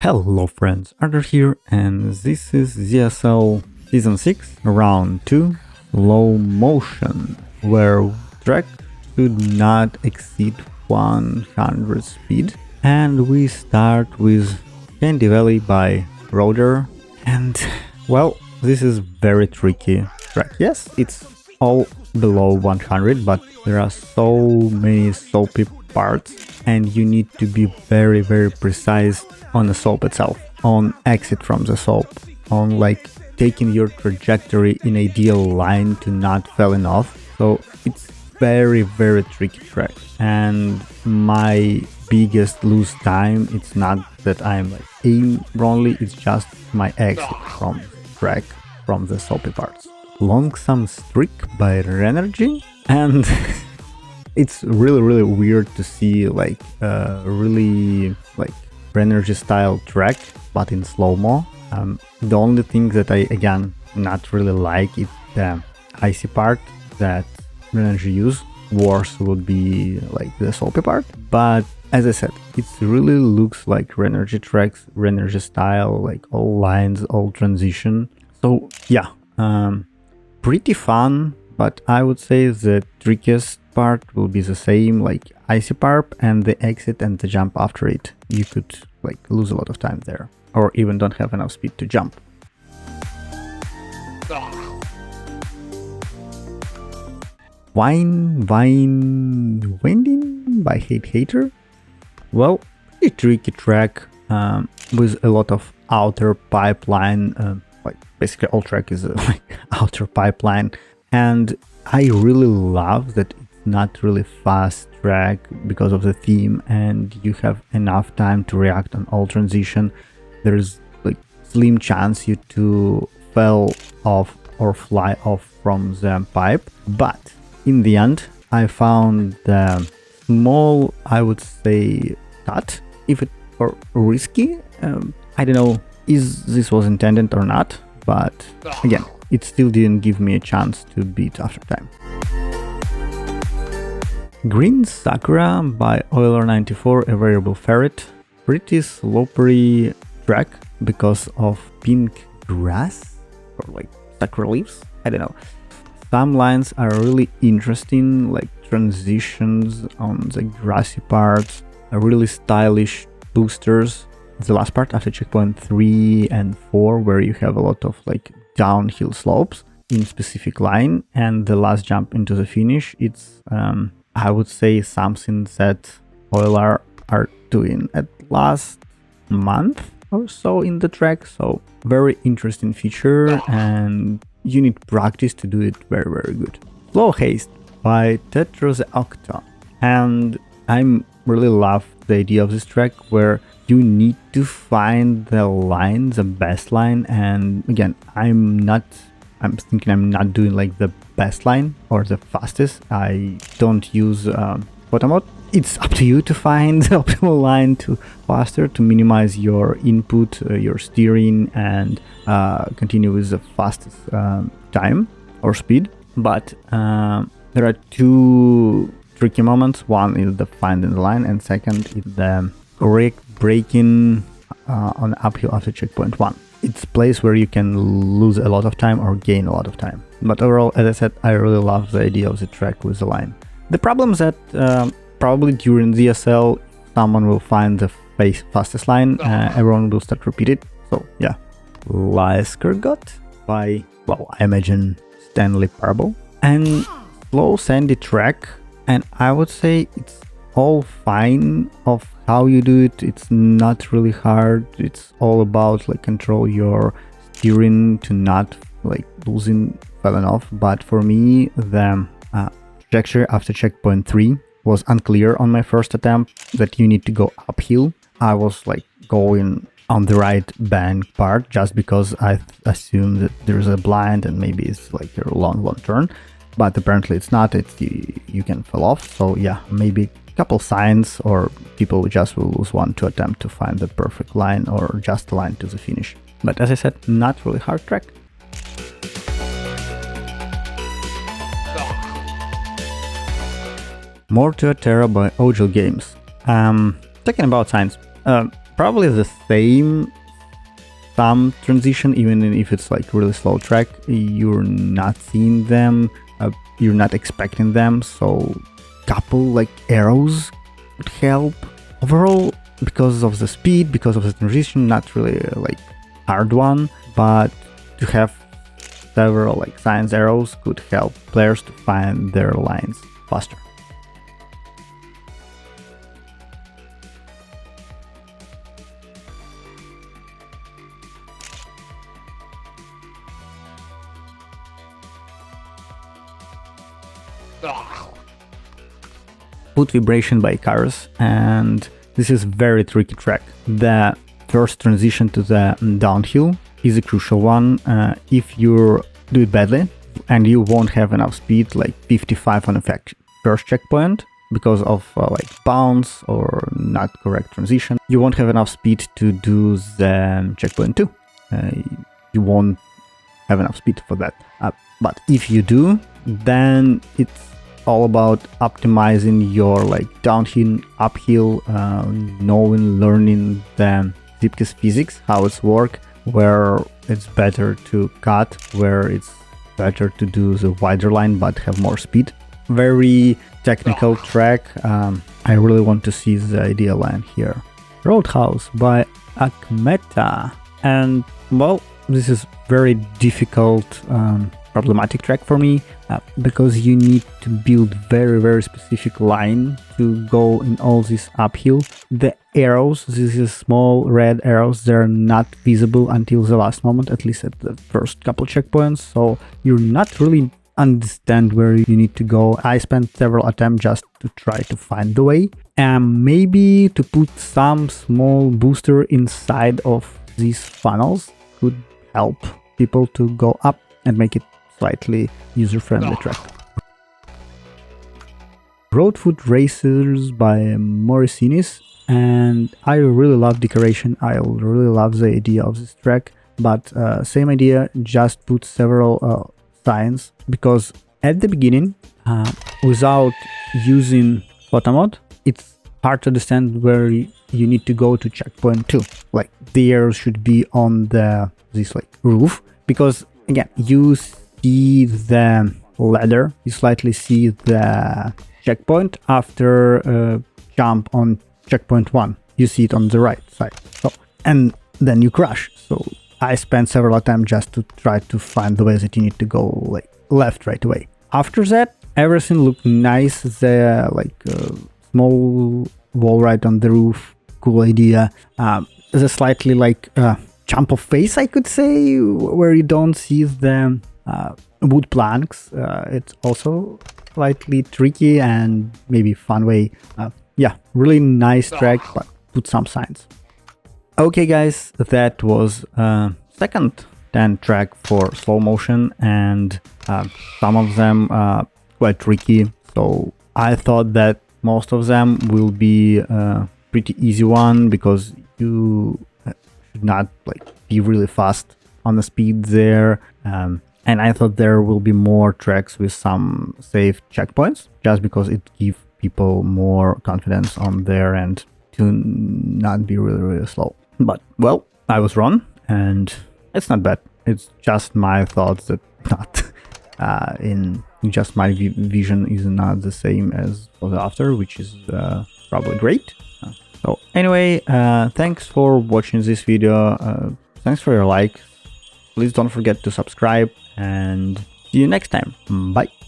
Hello friends, Arthur here, and this is ZSL Season 6, Round 2, Low Motion, where track should not exceed 100 speed. And we start with Candy Valley by Roder, and well, this is very tricky track. Yes, it's all below 100, but there are so many soapy parts, and you need to be very precise on the soap itself, on exit from the soap, on like taking your trajectory in ideal line to not falling off. So it's very tricky track, and my biggest lose time, it's not that I'm like aim wrongly, it's just my exit from track from the soapy parts. Langsame Strecke by Renergy, and it's really weird to see like really like Renergy style track but in slow-mo. The only thing that I again not really like is the icy part that Renergy use. Worse would be like the soapy part, but as I said, it really looks like Renergy tracks, Renergy style, like all lines, all transition. So yeah, pretty fun, but I would say the trickiest part will be the same, like icy part and the exit and the jump after it. You could like lose a lot of time there, or even don't have enough speed to jump. Winding by Hater. Well, pretty tricky track with a lot of outer pipeline. Like basically all track is like outer pipeline, and I really love that it's not really fast track because of the theme, and you have enough time to react on all transition. There's like slim chance you to fall off or fly off from the pipe, but in the end I found the small, I would say, cut, if it or risky. I don't know is this was intended or not, but again, it still didn't give me a chance to beat after time. Green Sakura by Oiler94, a variable ferret. Pretty slippery track because of pink grass or like sakura leaves. I don't know. Some lines are really interesting, like transitions on the grassy parts, really stylish boosters. The last part after checkpoint 3 and 4, where you have a lot of like downhill slopes in specific line, and the last jump into the finish, it's I would say something that Oiler are doing at last month or so in the track. So very interesting feature, and you need practice to do it very good. Slow Haste by Tetra the Octo, and I really love the idea of this track where you need to find the line, the best line, and again, I'm thinking I'm not doing like the best line or the fastest. I don't use photo mode. It's up to you to find the optimal line to faster, to minimize your input, your steering, and continue with the fastest time or speed. But there are two tricky moments. One is the finding the line, and second is the correct braking on uphill after checkpoint 1. It's a place where you can lose a lot of time or gain a lot of time. But overall, as I said, I really love the idea of the track with the line. The problem is that probably during ZSL, someone will find the fastest line, everyone will start repeat it. So yeah. Laeskergot by, well, I imagine Stanley Parable. And slow sandy track, and I would say it's all fine of how you do it. It's not really hard. It's all about like control your steering to not like falling off. But for me, the trajectory after checkpoint 3 was unclear on my first attempt, that you need to go uphill. I was like going on the right bank part just because I assumed that there's a blind and maybe it's like a long turn, but apparently it's not. It's you can fall off. So yeah, maybe couple signs, or people just will lose one to attempt to find the perfect line or just a line to the finish. But as I said, not really hard track. Mortua Terra by Ogil Games. Talking about signs, probably the same. Some transition, even if it's like really slow track, you're not seeing them, you're not expecting them, so couple like arrows would help. Overall, because of the speed, because of the transition, not really like hard one, but to have several like science arrows could help players to find their lines faster. Foot vibration by cars, and this is very tricky track. The first transition to the downhill is a crucial one. If you do it badly and you won't have enough speed, like 55 on the first checkpoint, because of like bounce or not correct transition, you won't have enough speed to do the checkpoint 2. You won't have enough speed for that. But if you do, then it's all about optimizing your like downhill, uphill, learning the Zipke's physics, how it's work, where it's better to cut, where it's better to do the wider line but have more speed. Very technical track. I really want to see the ideal line here. Roadhouse by Akmeta, and well, this is very difficult, problematic track for me, because you need to build very specific line to go in all this uphill. The arrows, this is small red arrows, they're not visible until the last moment, at least at the first couple checkpoints, so you're not really understand where you need to go. I spent several attempts just to try to find the way, and maybe to put some small booster inside of these funnels could help people to go up and make it slightly user-friendly track. Rooftop Racers by Morisinis, and I really love decoration, I really love the idea of this track, but same idea, just put several signs, because at the beginning, without using photo mode, it's hard to understand where you need to go to checkpoint 2. Like the arrows should be on this like roof, because again, you see the ladder, you slightly see the checkpoint after jump on checkpoint 1. You see it on the right side, so, and then you crash. So I spent several times just to try to find the way that you need to go like left right away. After that, everything looked nice. The like small wall right on the roof, cool idea. The slightly like jump of face, I could say, where you don't see the wood planks. It's also slightly tricky and maybe fun way. Yeah, really nice track, but put some signs. Okay guys, that was second 10 track for slow motion, and some of them quite tricky, so I thought that most of them will be pretty easy one, because you should not like be really fast on the speed there, and I thought there will be more tracks with some safe checkpoints, just because it gives people more confidence on their end to not be really slow. But well, I was wrong, and it's not bad. It's just my thoughts that not in just my vision is not the same as for the after, which is probably great. So anyway, thanks for watching this video. Thanks for your like. Please don't forget to subscribe, and see you next time. Bye.